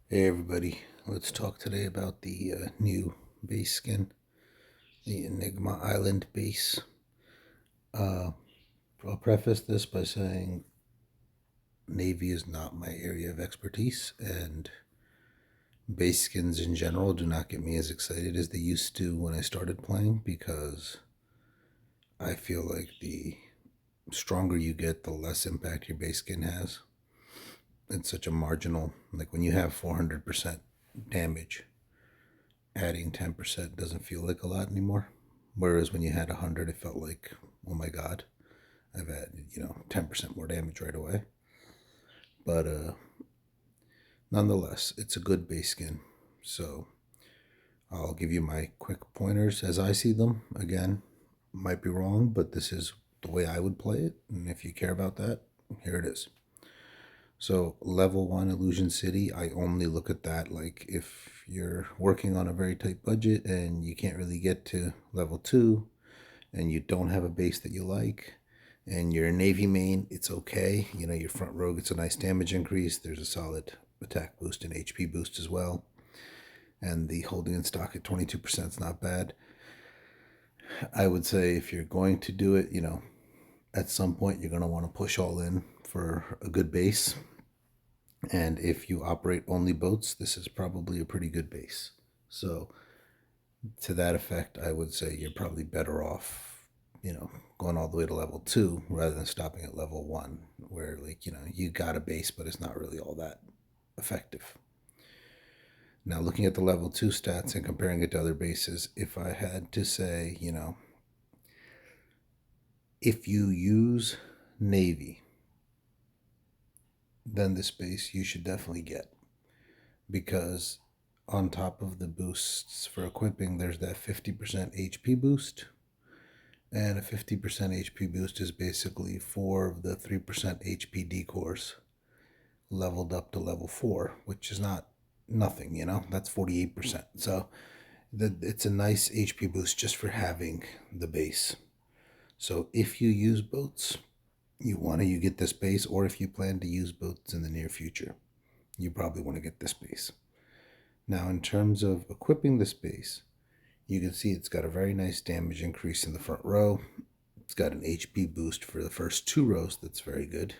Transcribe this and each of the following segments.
Hey everybody, let's talk today about the new base skin, the Enigma Island base. Uh, I'll preface this by saying Navy is not my area of expertise, and base skins in general do not get me as excited as they used to when I started playing because I feel like the stronger you get, the less impact your base skin has. It's such a marginal, like when you have 400% damage, adding 10% doesn't feel like a lot anymore. Whereas when you had 100, it felt like, oh my God, I've added, 10% more damage right away. But nonetheless, it's a good base skin. So I'll give you my quick pointers as I see them. Again, might be wrong, but this is the way I would play it. And if you care about that, here it is. So level one Illusion City, I only look at that like if you're working on a very tight budget and you can't really get to level two and you don't have a base that you like and you're a Navy main, it's okay. Your front row gets a nice damage increase. There's a solid attack boost and HP boost as well. And the holding in stock at 22% is not bad. I would say if you're going to do it, at some point you're going to want to push all in for a good base. And if you operate only boats, this is probably a pretty good base. So, to that effect, I would say you're probably better off, going all the way to level two rather than stopping at level one, where, like, you got a base, but it's not really all that effective. Now, looking at the level two stats and comparing it to other bases, if I had to say, if you use Navy, then this base you should definitely get because on top of the boosts for equipping, there's that 50% HP boost. And a 50% HP boost is basically 4 of the 3% HP decors leveled up to level 4, which is not nothing, That's 48%. So it's a nice HP boost just for having the base. So if you use boats, you get this base, or if you plan to use boats in the near future, you probably want to get this base. Now, in terms of equipping this base, you can see it's got a very nice damage increase in the front row. It's got an HP boost for the first 2 rows that's very good.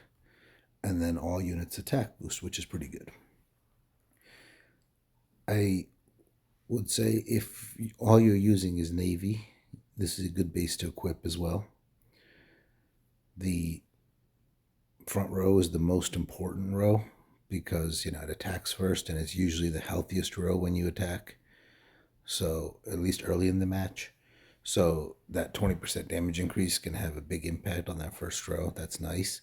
And then all units attack boost, which is pretty good. I would say if all you're using is Navy, this is a good base to equip as well. The front row is the most important row because, it attacks first and it's usually the healthiest row when you attack. So, at least early in the match. So, that 20% damage increase can have a big impact on that first row. That's nice.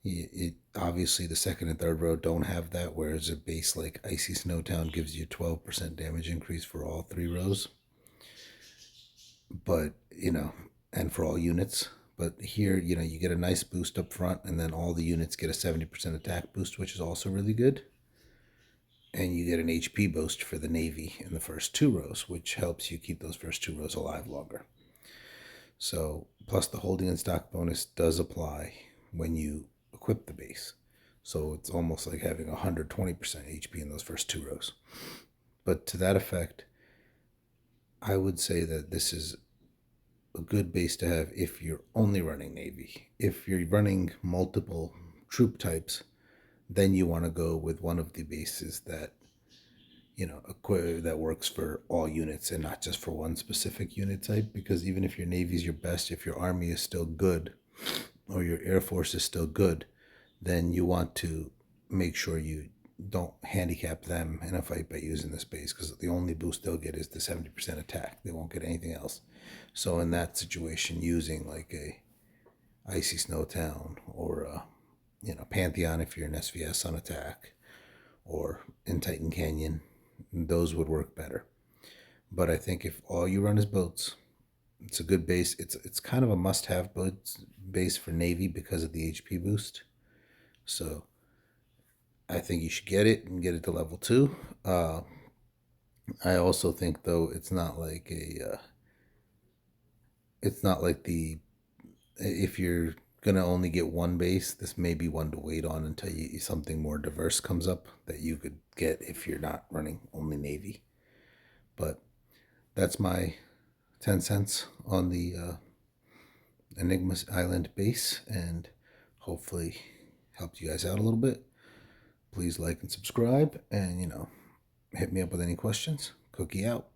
It obviously the second and third row don't have that, whereas a base like Icy Snowtown gives you 12% damage increase for all 3 rows. But and for all units. But here, you get a nice boost up front, and then all the units get a 70% attack boost, which is also really good. And you get an HP boost for the Navy in the first 2 rows, which helps you keep those first 2 rows alive longer. So, plus the holding in stock bonus does apply when you equip the base. So it's almost like having 120% HP in those first 2 rows. But to that effect, I would say that this is a good base to have if you're only running Navy. If you're running multiple troop types, then you want to go with one of the bases that that works for all units and not just for one specific unit type. Because even if your Navy's your best, if your Army is still good or your Air Force is still good, then you want to make sure you don't handicap them in a fight by using this base because the only boost they'll get is the 70% attack. They won't get anything else. So in that situation, using like a Icy Snowtown or a Pantheon if you're an SVS on attack, or in Titan Canyon, those would work better. But I think if all you run is boats, it's a good base. It's kind of a must-have base for Navy because of the HP boost. So I think you should get it and get it to level two. I also think though it's not like the if you're gonna only get one base, this may be one to wait on until something more diverse comes up that you could get if you're not running only Navy. But that's my 10 cents on the Enigma Island base, and hopefully helped you guys out a little bit. Please like and subscribe, and hit me up with any questions. Cookie out.